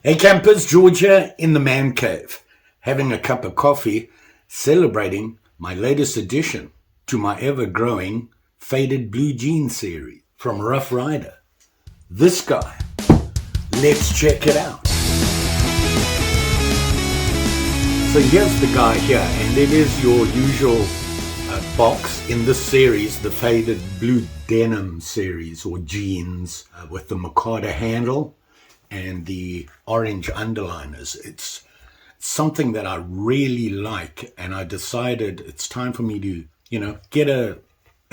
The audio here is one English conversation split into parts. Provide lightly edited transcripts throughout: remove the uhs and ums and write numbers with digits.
Hey campers, George here in the man cave, having a cup of coffee, celebrating my latest addition to my ever-growing faded blue jean series from RYDER. This guy. Let's check it out. So here's the guy here, and it is your usual box in this series, the faded blue denim series or jeans with the micarta handle and the orange underliners. It's something that I really like, and I decided it's time for me to, get a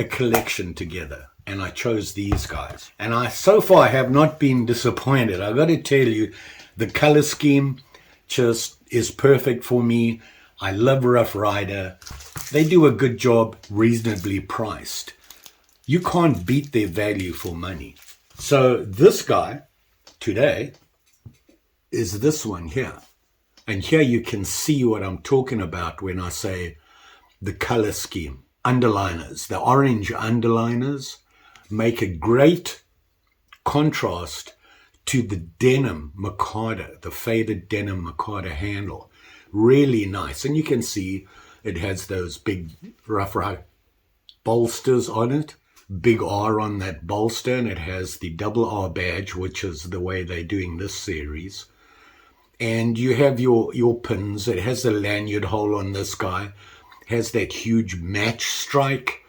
collection together. And I chose these guys. And I so far have not been disappointed. I got to tell you, the color scheme just is perfect for me. I love RYDER. They do a good job, reasonably priced. You can't beat their value for money. So this guy today is this one here. And here you can see what I'm talking about when I say the color scheme. Underliners, the orange underliners make a great contrast to the denim micarta, the faded denim micarta handle. Really nice. And you can see it has those big RYDER bolsters on it. Big R on that bolster, and it has the double R badge, which is the way they're doing this series. And you have your pins. It has a lanyard hole on this guy. It has that huge match strike.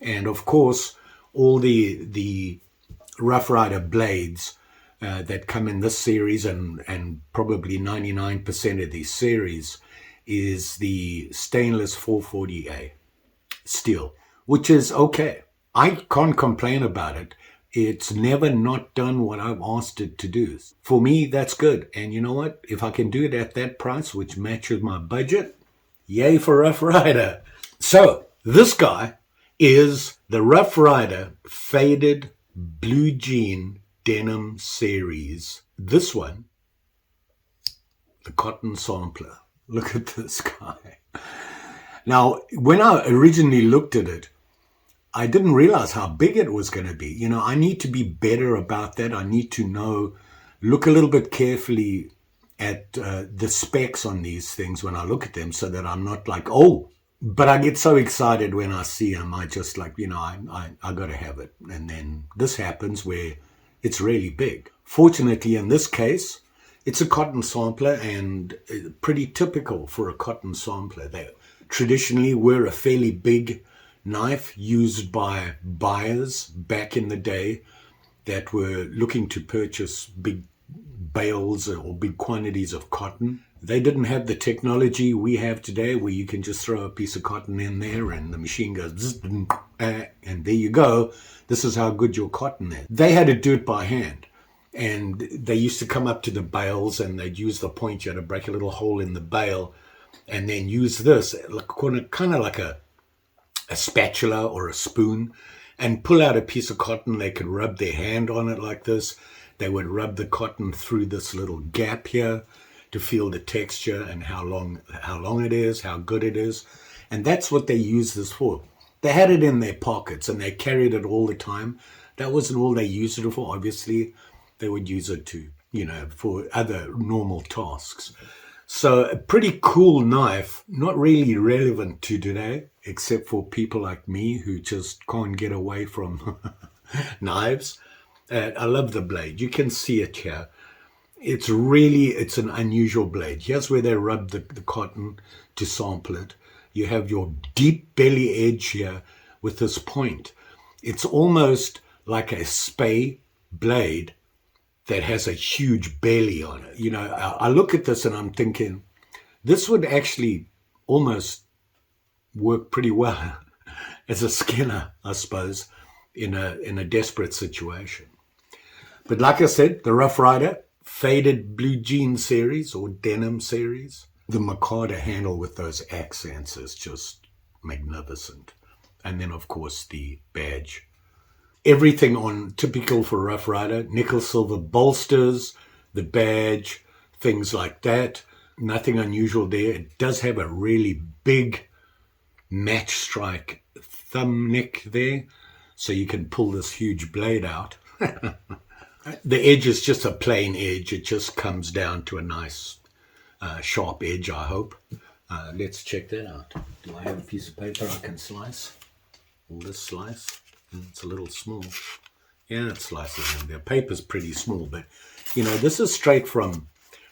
And of course, all the RYDER blades that come in this series, and probably 99% of these series, is the stainless 440A steel, which is okay. I can't complain about it. It's never not done what I've asked it to do. For me, that's good. And you know what? If I can do it at that price, which matches my budget, yay for RYDER. So this guy is the RYDER faded blue jean denim series. This one, the cotton sampler. Look at this guy. Now, when I originally looked at it, I didn't realize how big it was going to be. I need to be better about that. I need to look a little bit carefully at the specs on these things when I look at them, so that I'm not like, oh, but I get so excited when I see them. I just like, I got to have it. And then this happens where it's really big. Fortunately, in this case, it's a cotton sampler, and pretty typical for a cotton sampler. They traditionally were a fairly big knife used by buyers back in the day that were looking to purchase big bales or big quantities of cotton. They didn't have the technology we have today, where you can just throw a piece of cotton in there and the machine goes zzz, and there you go. This is how good your cotton is. They had to do it by hand, and they used to come up to the bales and they'd use the pointer to break a little hole in the bale, and then use this kind of like a spatula or a spoon, and pull out a piece of cotton. They could rub their hand on it like this. They would rub the cotton through this little gap here to feel the texture and how long it is, how good it is. And that's what they used this for. They had it in their pockets and they carried it all the time. That wasn't all they used it for. Obviously, they would use it to, for other normal tasks. So a pretty cool knife, not really relevant to today, except for people like me who just can't get away from knives. I love the blade. You can see it here. It's an unusual blade. Here's where they rub the cotton to sample it. You have your deep belly edge here with this point. It's almost like a spay blade that has a huge belly on it. I look at this and I'm thinking, this would actually almost work pretty well as a skinner, I suppose, in a desperate situation. But like I said, the RYDER faded blue jean series or denim series, the micarta handle with those accents is just magnificent. And then, of course, the badge. Everything on typical for RYDER, nickel silver bolsters, the badge, things like that. Nothing unusual there. It does have a really big match strike thumb neck there, so you can pull this huge blade out. The edge is just a plain edge. It just comes down to a nice sharp edge, I hope. Let's check that out. Do I have a piece of paper I can slice? Will this slice? It's a little small. Yeah, it slices in there. Paper's pretty small, but you know, this is straight from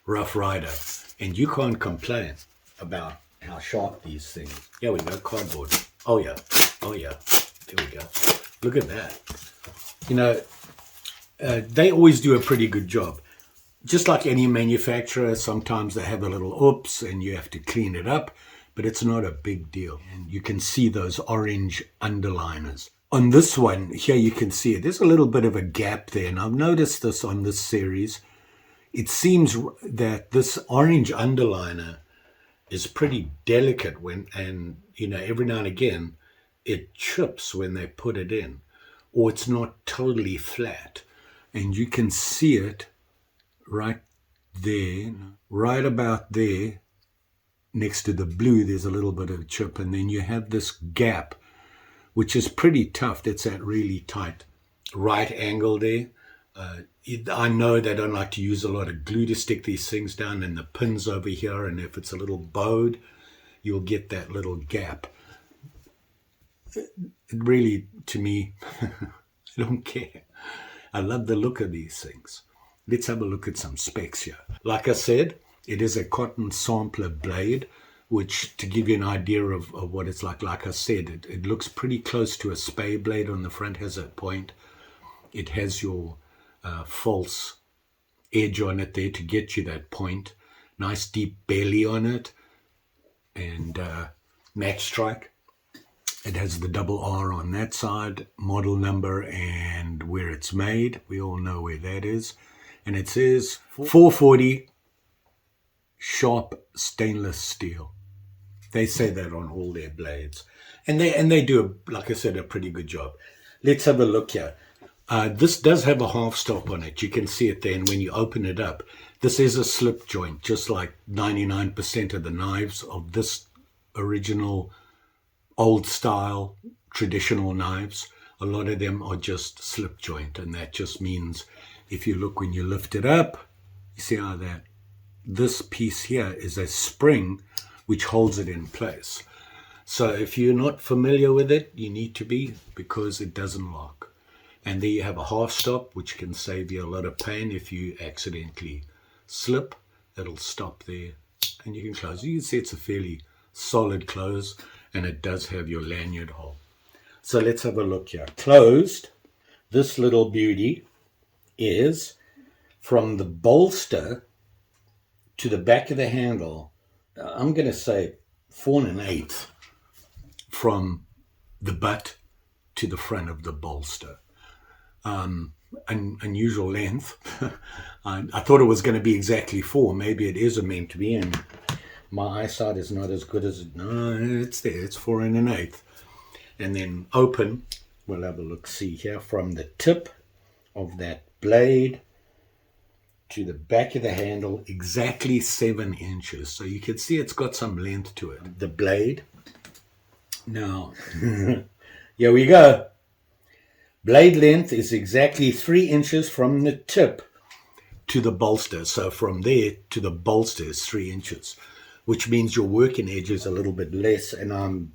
Rough Rider, and you can't complain about how sharp these things. Here we go, cardboard. Oh yeah, there we go. Look at that. You know, they always do a pretty good job. Just like any manufacturer, sometimes they have a little oops and you have to clean it up, but it's not a big deal. And you can see those orange underliners. On this one, here you can see it. There's a little bit of a gap there, and I've noticed this on this series. It seems that this orange underliner is pretty delicate and you know, every now and again it chips when they put it in, or it's not totally flat. And you can see it right there, right about there, next to the blue, there's a little bit of chip, and then you have this gap, which is pretty tough. That's that really tight right angle there. I know they don't like to use a lot of glue to stick these things down, and the pins over here, and if it's a little bowed, you'll get that little gap. It really, to me, I don't care. I love the look of these things. Let's have a look at some specs here. Like I said, it is a cotton sampler blade, which, to give you an idea of what it's like I said, it looks pretty close to a spay blade. On the front has a point. It has your false edge on it there to get you that point. Nice deep belly on it, and match strike. It has the double R on that side, model number and where it's made. We all know where that is. And it says 440 sharp stainless steel. They say that on all their blades. And they do, like I said, a pretty good job. Let's have a look here. This does have a half stop on it. You can see it there. And when you open it up, this is a slip joint, just like 99% of the knives of this original old style traditional knives. A lot of them are just slip joint, and that just means if you look when you lift it up, you see how that this piece here is a spring which holds it in place. So if you're not familiar with it, you need to be, because it doesn't lock. And there you have a half stop, which can save you a lot of pain. If you accidentally slip, it'll stop there and you can close. You can see it's a fairly solid close, and it does have your lanyard hole. So let's have a look here. Closed, this little beauty is from the bolster to the back of the handle. I'm going to say 4 1/8 from the butt to the front of the bolster. An unusual length. I thought it was going to be exactly 4. Maybe it is meant to be, and my eyesight is not as good as it. No, it's there. It's 4 1/8. And then open, we'll have a look, see here, from the tip of that blade to the back of the handle, exactly 7 inches. So you can see it's got some length to it. The blade. Now, here we go. Blade length is exactly 3 inches from the tip to the bolster. So from there to the bolster is 3 inches, which means your working edge is a little bit less, and I'm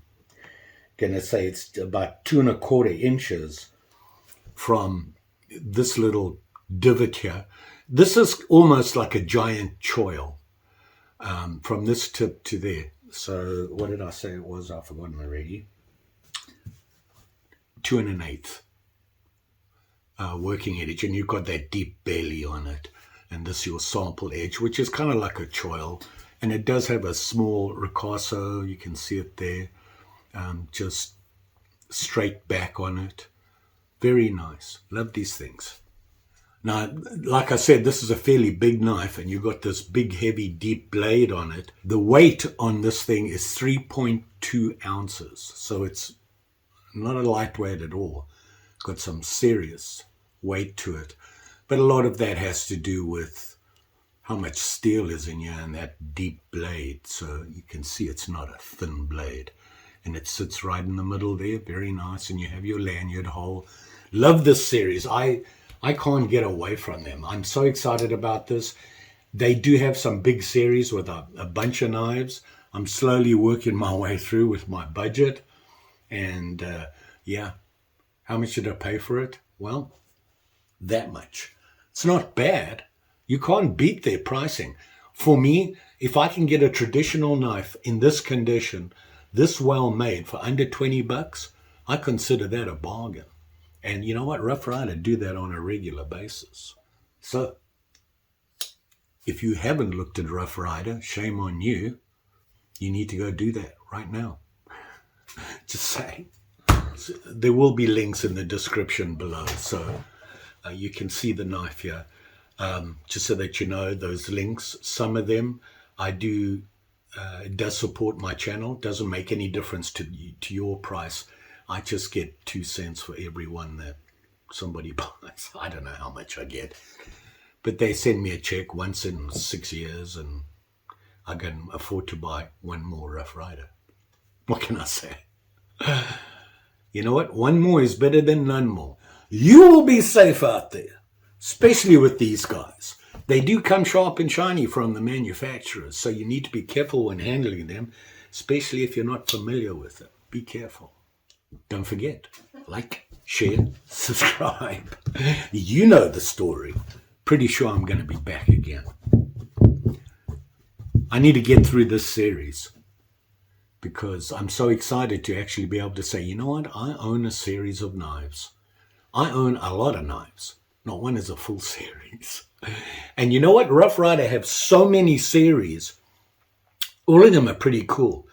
going to say it's about 2 1/4 inches from this little divot here. This is almost like a giant choil from this tip to there. So what did I say it was? I've forgotten already. 2 1/8 working edge, and you've got that deep belly on it, and this is your sample edge, which is kind of like a choil, and it does have a small ricasso. You can see it there, just straight back on it. Very nice. Love these things. Now, like I said, this is a fairly big knife, and you've got this big, heavy, deep blade on it. The weight on this thing is 3.2 ounces, so it's not a lightweight at all. Got some serious weight to it, but a lot of that has to do with how much steel is in here and that deep blade. So you can see it's not a thin blade, and it sits right in the middle there. Very nice. And you have your lanyard hole. Love this series. I I can't get away from them. I'm so excited about this. They do have some big series with a bunch of knives. I'm slowly working my way through with my budget. And yeah, how much did I pay for it? Well, that much. It's not bad. You can't beat their pricing. For me, if I can get a traditional knife in this condition, this well made for under $20, I consider that a bargain. And you know what? Rough Rider do that on a regular basis. So, if you haven't looked at Rough Rider, shame on you. You need to go do that right now. Just saying. There will be links in the description below, so you can see the knife here. Just so that you know, those links, some of them I do, it does support my channel. Doesn't make any difference to your price. I just get 2 cents for every one that somebody buys. I don't know how much I get, but they send me a check once in 6 years, and I can afford to buy one more Rough Rider. What can I say? You know what? One more is better than none more. You will be safe out there, especially with these guys. They do come sharp and shiny from the manufacturers, so you need to be careful when handling them, especially if you're not familiar with them. Be careful. Don't forget, like, share, subscribe. You know the story. Pretty sure I'm going to be back again. I need to get through this series because I'm so excited to actually be able to say, you know what, I own a series of knives. I own a lot of knives. Not one is a full series. And you know what? Rough Rider have so many series. All of them are pretty cool.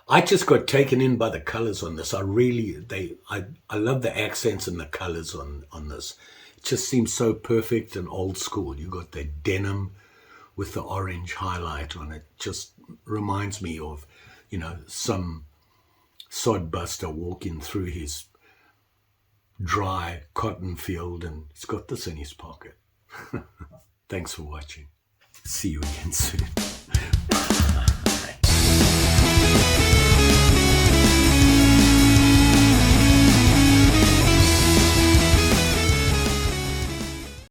I just got taken in by the colors on this. I love the accents and the colors on this. It just seems so perfect and old school. You got that denim with the orange highlight on it. Just reminds me of, you know, some sodbuster walking through his dry cotton field and he's got this in his pocket. Thanks for watching. See you again soon.